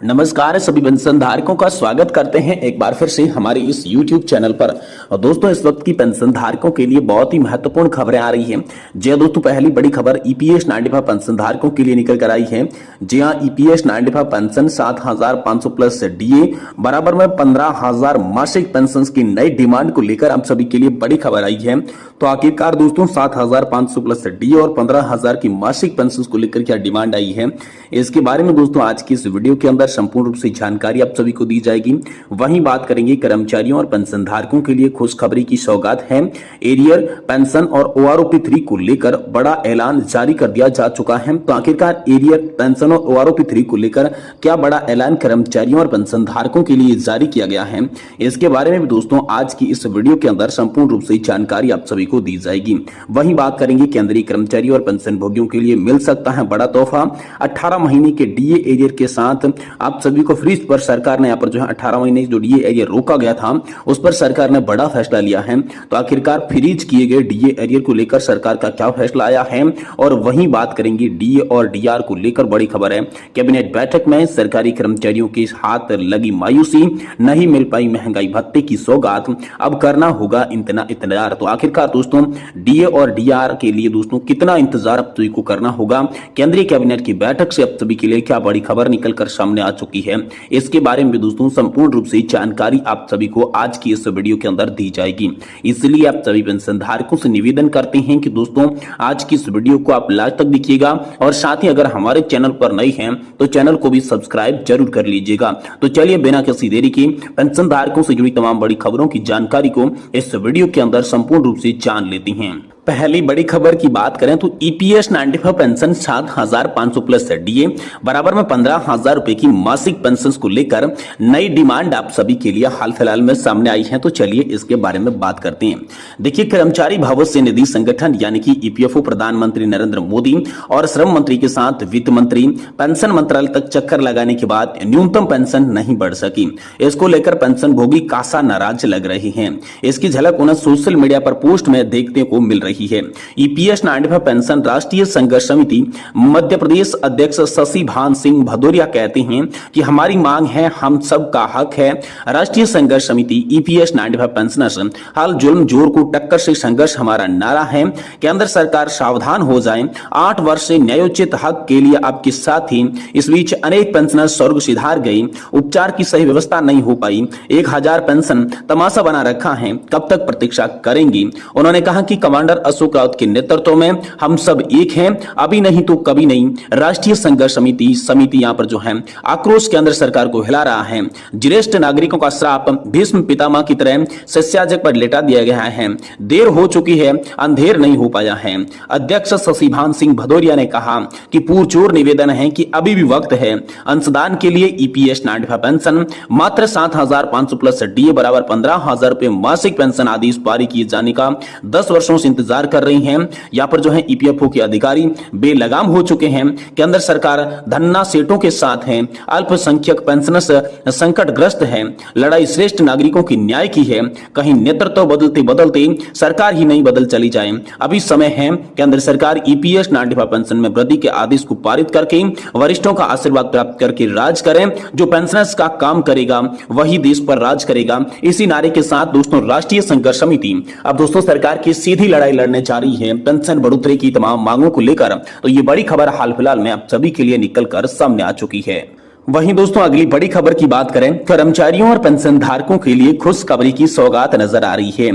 नमस्कार सभी पेंशन धारकों का स्वागत करते हैं एक बार फिर से हमारे इस YouTube चैनल पर। और दोस्तों इस वक्त की पेंशन धारकों के लिए बहुत ही महत्वपूर्ण खबरें आ रही हैं। जी हां दोस्तों, पहली बड़ी खबर EPS 95 पेंशन धारकों के लिए निकल कर आई है। जी हां, EPS 95 पेंशन 7,500 प्लस DA बराबर में 15,000 मासिक पेंशन की नई डिमांड को लेकर आप सभी के लिए बड़ी खबर आई है। तो आखिरकार दोस्तों 7,500 प्लस DA और 15,000 की मासिक पेंशन को लेकर क्या डिमांड आई है, इसके बारे में दोस्तों आज की इस वीडियो के अंदर संपूर्ण रूप से जानकारी आप सभी को दी जाएगी। वहीं बात करेंगे कर्मचारियों और पेंशन धारकों के लिए खुशखबरी की सौगात है। एरियर पेंशन और OROP3 को लेकर बड़ा ऐलान जारी कर दिया जा चुका है। तो आखिरकार एरियर पेंशन और OROP3 को लेकर क्या बड़ा ऐलान कर्मचारियों और पेंशन धारकों के लिए जारी किया गया है, इसके बारे में भी दोस्तों आज की इस वीडियो के अंदर संपूर्ण रूप से जानकारी आप सभी को दी जाएगी। वहीं बात करेंगे केंद्रीय कर्मचारी और पेंशन भोगियों के लिए मिल सकता है बड़ा तोहफा। 18 महीने के DA एरियर के साथ आप सभी को फ्रीज पर सरकार ने यहाँ पर जो है 18 महीने जो DA एरियर रोका गया था उस पर सरकार ने बड़ा फैसला लिया है। तो आखिरकार फ्रीज किए गए DA एरियर को लेकर सरकार का क्या फैसला आया है, और वहीं बात करेंगे DA और DR को लेकर बड़ी खबर है। कैबिनेट बैठक में सरकारी कर्मचारियों के हाथ लगी मायूसी, नहीं मिल पाई महंगाई भत्ते की सौगात, अब करना होगा इतना इंतजार। तो आखिरकार दोस्तों DA और DR के लिए दोस्तों कितना इंतजार अब सभी को करना होगा। केंद्रीय कैबिनेट की बैठक से अब सभी के लिए क्या बड़ी खबर निकलकर सामने आ चुकी है, इसके बारे में भी दोस्तों संपूर्ण रूप से जानकारी आप सभी को आज की इस वीडियो के अंदर दी जाएगी। इसलिए आप सभी पेंशन धारकों से निवेदन करते हैं कि दोस्तों आज की इस वीडियो को आप लास्ट तक देखिएगा, और साथ ही अगर हमारे चैनल पर नए हैं तो चैनल को भी सब्सक्राइब जरूर कर लीजिएगा। तो चलिए बिना किसी देरी के पेंशन धारकों से जुड़ी तमाम बड़ी खबरों की जानकारी को इस वीडियो के अंदर संपूर्ण रूप से जान लेते हैं। पहली बड़ी खबर की बात करें तो EPS 95 पेंशन 7,500 प्लस DA बराबर में 15,000 रुपए की मासिक पेंशन को लेकर नई डिमांड आप सभी के लिए हाल फिलहाल में सामने आई है। तो चलिए इसके बारे में बात करते हैं। देखिए, कर्मचारी भविष्य निधि संगठन यानी कि EPFO प्रधानमंत्री नरेंद्र मोदी और श्रम मंत्री के साथ वित्त मंत्री पेंशन मंत्रालय तक चक्कर लगाने के बाद न्यूनतम पेंशन नहीं बढ़ सकी। इसको लेकर पेंशन भोगी कासा नाराज लग रहे हैं। इसकी झलक उन्हें सोशल मीडिया पर पोस्ट में देखने को मिल रही है। EPS 95 पेंशन राष्ट्रीय संघर्ष समिति मध्य प्रदेश अध्यक्ष शशि भान सिंह भदौरिया कहते हैं कि हमारी मांग है, हम सब का हक है। राष्ट्रीय संघर्ष समिति EPS 95 पेंशनर्स हाल जुल्म जोर को टक्कर से संघर्ष हमारा नारा है। केंद्र सरकार सावधान हो जाए, 8 वर्ष से न्यायोचित हक के लिए आपके साथ ही इस बीच अनेक पेंशनर स्वर्ग सिधार गए, उपचार की सही व्यवस्था नहीं हो पाई, 1000 पेंशन तमाशा बना रखा है, कब तक प्रतीक्षा करेंगी। उन्होंने कहा कि कमांडर अशोक रावत के नेतृत्व में हम सब एक हैं, अभी नहीं तो कभी नहीं। राष्ट्रीय संघर्ष समिति यहाँ पर जो है आक्रोश केंद्र सरकार को हिला रहा है। ज्येष्ठ नागरिकों का श्राप भीष्म पितामह की तरह शिष्याजक पर लेटा दिया गया है। देर हो चुकी है, अंधेर नहीं हो पाया है। अध्यक्ष शशि भान सिंह भदौरिया ने कहा कि पुरजोर निवेदन है कि अभी भी वक्त है। अंशदान के लिए EPS 95 पेंशन मात्र 7,500 प्लस DA बराबर 15,000 रुपए मासिक पेंशन आदेश पारित किए जाने का 10 वर्षों से इंतजार कर रही हैं। यहाँ पर जो है EPFO के अधिकारी बेलगाम हो चुके हैं। केंद्र सरकार धन्ना सेठों के साथ है, अल्पसंख्यक पेंशनर्स संकटग्रस्त है, लड़ाई श्रेष्ठ नागरिकों की न्याय की है। कहीं नेतृत्व बदलते बदलते सरकार ही नहीं बदल चली जाए, अभी समय है। केंद्र सरकार EPS 95 पेंशन में वृद्धि के आदेश को पारित करके वरिष्ठों का आशीर्वाद प्राप्त करके राज करें। जो पेंशनर्स का काम करेगा वही देश पर राज करेगा। इसी नारे के साथ दोस्तों राष्ट्रीय संघर्ष समिति अब दोस्तों सरकार की सीधी लड़ाई लड़ने जा रही है पेंशन बढ़ोतरी की तमाम मांगों को लेकर। तो ये बड़ी खबर हाल फिलहाल में आप सभी के लिए निकलकर सामने आ चुकी है। वहीं दोस्तों अगली बड़ी खबर की बात करें, कर्मचारियों और पेंशन धारकों के लिए खुशखबरी की सौगात नजर आ रही है।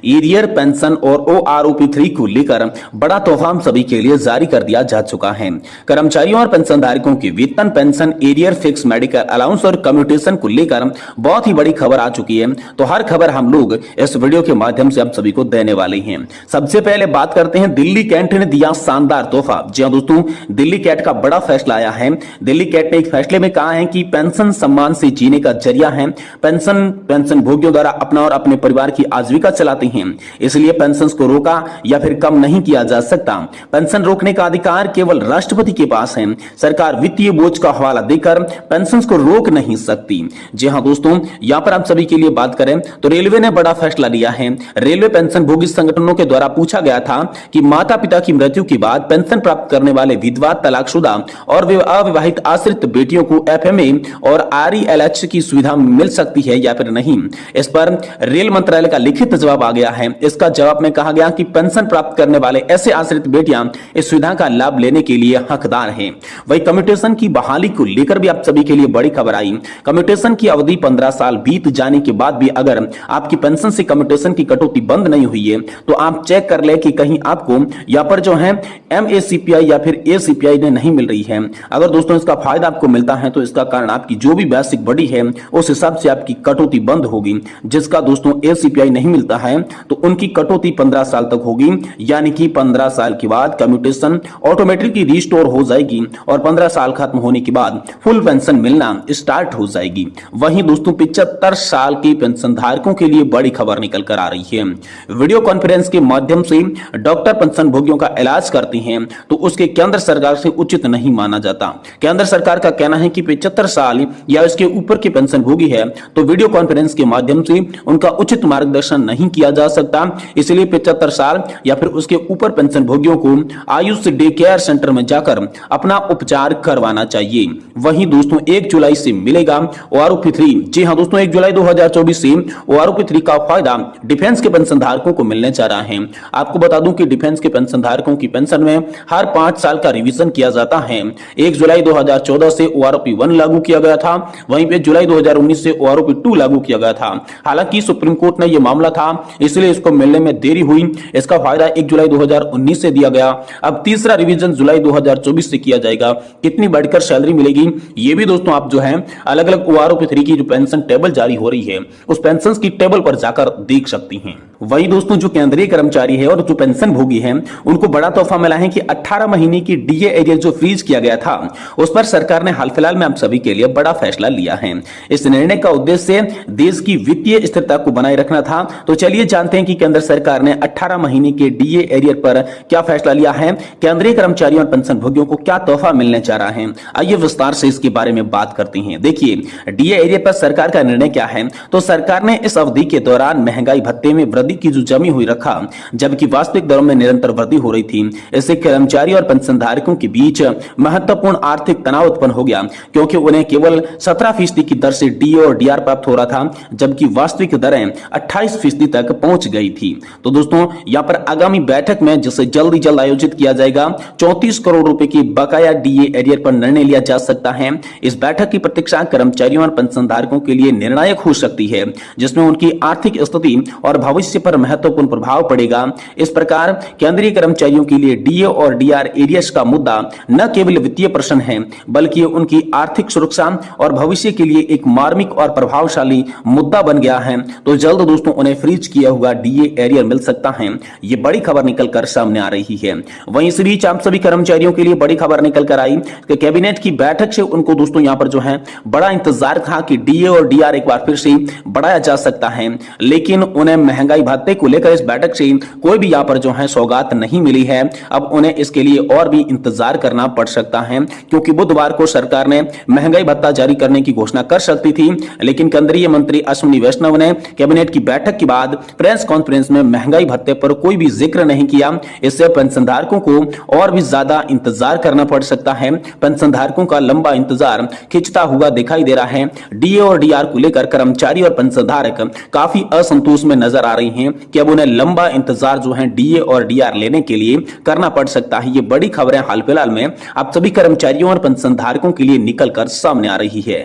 एरियर पेंशन और OROP3 को लेकर बड़ा तोहफा सभी के लिए जारी कर दिया जा चुका है। कर्मचारियों और पेंशन धारकों के वेतन, pension, arrear, fix medical allowance और कम्यूटेशन को लेकर बहुत ही बड़ी खबर आ चुकी है। तो हर खबर हम लोग इस वीडियो के माध्यम से आप सभी को देने वाले हैं। सबसे पहले बात करते हैं दिल्ली कैट ने दिया शानदार तोहफा। जी हाँ दोस्तों, दिल्ली कैट का बड़ा फैसला आया है। दिल्ली कैट ने एक फैसले में है कि पेंशन सम्मान से जीने का जरिया है। पेंशन भोगियों द्वारा अपना और अपने परिवार की आजीविका चलाते हैं, इसलिए पेंशन को रोका या फिर कम नहीं किया जा सकता। पेंशन रोकने का अधिकार केवल राष्ट्रपति के पास है। सरकार वित्तीय बोझ का हवाला देकर पेंशन को रोक नहीं सकती। जी हां दोस्तों, यहां पर आप सभी के लिए बात करें तो रेलवे ने बड़ा फैसला लिया है। रेलवे पेंशन भोगी संगठनों के द्वारा पूछा गया था कि माता पिता की मृत्यु के बाद पेंशन प्राप्त करने वाले विधवा, तलाकशुदा और अविवाहित आश्रित बेटियों को एफएमए और आरईएलएच की सुविधा मिल सकती है या फिर नहीं। इस पर रेल मंत्रालय का लिखित जवाब आ गया है। इसका जवाब में कहा गया कि पेंशन प्राप्त करने वाले ऐसे आश्रित बेटियां इस सुविधा का लाभ लेने के लिए हकदार हैं। वही कम्यूटेशन की बहाली को लेकर भी आप सभी के लिए बड़ी खबर आई। कम्यूटेशन की अवधि 15 साल बीत जाने के बाद भी अगर आपकी पेंशन से कम्यूटेशन की कटौती बंद नहीं हुई है तो आप चेक कर ले कि कहीं आपको यहाँ पर जो है एमएसीपीआई या फिर एसीपीआई ने नहीं मिल रही है। अगर दोस्तों इसका फायदा आपको मिलता है तो इसका कारण आपकी जो भी बेसिक बड़ी है उस हिसाब से आपकी कटौती बंद होगी। जिसका दोस्तों एसीपीआई नहीं मिलता है तो उनकी कटौती 15 साल तक होगी, यानी कि 15 साल के बाद कम्यूटेशन ऑटोमेटिकली रिस्टोर हो जाएगी और 15 साल खत्म होने के बाद फुल पेंशन मिलना स्टार्ट हो जाएगी। वहीं दोस्तों 75 साल के पेंशन धारकों के लिए बड़ी खबर निकल कर आ रही है। वीडियो कॉन्फ्रेंस के माध्यम से डॉक्टर पेंशन भोगियों का इलाज करते हैं तो उसके केंद्र सरकार से उचित नहीं माना जाता। केंद्र सरकार का कहना है कि 75 साल या इसके ऊपर के पेंशन भोगी है तो वीडियो कॉन्फ्रेंस के माध्यम से उनका उचित मार्गदर्शन नहीं किया जा सकता। इसलिए 75 साल या फिर उसके ऊपर पेंशन भोगियों को आयुष डे केयर सेंटर में जाकर अपना उपचार करवाना चाहिए। वहीं दोस्तों 1 जुलाई से मिलेगा ओआरओपी3। जी हां दोस्तों 1 जुलाई 2024 से ओआरओपी3 का फायदा डिफेंस के पेंशन धारकों को मिलने जा रहा है। आपको बता दूं कि डिफेंस के पेंशन धारकों की पेंशन में हर 5 साल का रिवीजन किया जाता है। 1 जुलाई 2014 से ओआरओपी1 लागू किया गया था, वहीं पे जुलाई 2019 से ओआरओपी2 लागू किया गया था। हालांकि सुप्रीम कोर्ट ने यह मामला था इसलिए इसको मिलने में देरी हुई। इसका फायदा 1 जुलाई 2019 से दिया गया। अब तीसरा रिवीजन जुलाई 2024 से किया जाएगा। कितनी बढ़कर सैलरी मिलेगी ये भी दोस्तों आप जो है अलग अलग ओआरओपी3 की जो पेंशन टेबल जारी हो रही है उस पेंशन की टेबल पर जाकर देख सकती हैं। वही दोस्तों जो केंद्रीय कर्मचारी है और जो पेंशन भोगी है उनको बड़ा तोहफा मिला है कि 18 महीने की डीए एरियर जो फ्रीज किया गया था उस पर सरकार ने हाल फिलहाल में आप सभी के लिए बड़ा फैसला लिया है। इस निर्णय का उद्देश्य देश की वित्तीय स्थिरता को बनाए रखना था। तो चलिए जानते हैं कि केंद्र सरकार ने 18 महीने के डीए एरियर पर क्या फैसला लिया है, केंद्रीय कर्मचारियों और पेंशन भोगियों को क्या तोहफा मिलने जा रहा है। आइए विस्तार से इसके बारे में बात करते हैं। देखिए डीए एरियर पर सरकार का निर्णय क्या है। तो सरकार ने इस अवधि के दौरान महंगाई भत्ते में वृद्धि की जो जमी हुई रखा, जबकि वास्तविक दरों में निरंतर वृद्धि हो रही थी। इससे कर्मचारी और पेंशन धारकों के बीच महत्वपूर्ण आर्थिक तनाव उत्पन्न हो गया, क्योंकि उन्हें केवल 17% की दर से डीए और डीआर प्राप्त हो रहा था, जबकि वास्तविक दरें 28% तक पहुंच गई थी। तो दोस्तों यहां पर आगामी बैठक में जिसे जल्द ही जल्द आयोजित किया जाएगा 34 करोड़ रुपए की बकाया डीए एरियर पर निर्णय लिया जा सकता है। इस बैठक की प्रतीक्षा कर्मचारियों और पेंशन धारकों के लिए निर्णायक हो सकती है, जिसमें उनकी आर्थिक स्थिति और भविष्य पर महत्वपूर्ण प्रभाव पड़ेगा। इस प्रकार केंद्रीय कर्मचारियों के लिए डीए और डीआर एरियर्स का मुद्दा न केवल वित्तीय प्रश्न है बल्कि उनकी आर्थिक सुरक्षा और भविष्य के लिए एक मार्मिक और प्रभावशाली मुद्दा बन गया है। तो जल्द दोस्तों उन्हें फ्रीज किया हुआ डीए एरियर मिल सकता है। ये बड़ी खबर निकलकर सामने आ रही है। वहीं इस बीच आप सभी कर्मचारियों के लिए बड़ी खबर निकल कर आई कि कैबिनेट की बैठक से उनको दोस्तों यहां पर जो है बड़ा इंतजार था कि डीए और डीआर एक बार फिर से बढ़ाया जा सकता है, लेकिन उन्हें महंगाई भत्ते को लेकर इस बैठक से कोई भी यहां पर जो है सौगात नहीं मिली है। अब उन्हें इसके लिए और भी इंतजार करना पड़ सकता है, क्योंकि बुधवार को सरकार ने महंगाई भत्ता जारी करने की घोषणा कर सकती थी, लेकिन केंद्रीय मंत्री अश्विनी वैष्णव ने कैबिनेट की बैठक के बाद प्रेस कॉन्फ्रेंस में महंगाई भत्ते पर कोई भी जिक्र नहीं किया। इससे पेंशनधारकों को और भी ज्यादा इंतजार करना पड़ सकता है। पेंशनधारकों का लंबा इंतजार खिंचता हुआ दिखाई दे रहा है। डीए और डीआर को लेकर कर्मचारी और पेंशनधारक काफी असंतोष में नजर आ रही हैं कि अब उन्हें लंबा इंतजार जो है डीए और डीआर लेने के लिए करना पड़ सकता है। ये बड़ी खबरें हाल फिलहाल में आप सभी कर्मचारियों और पेंशनधारकों के लिए निकल कर सामने आ रही है।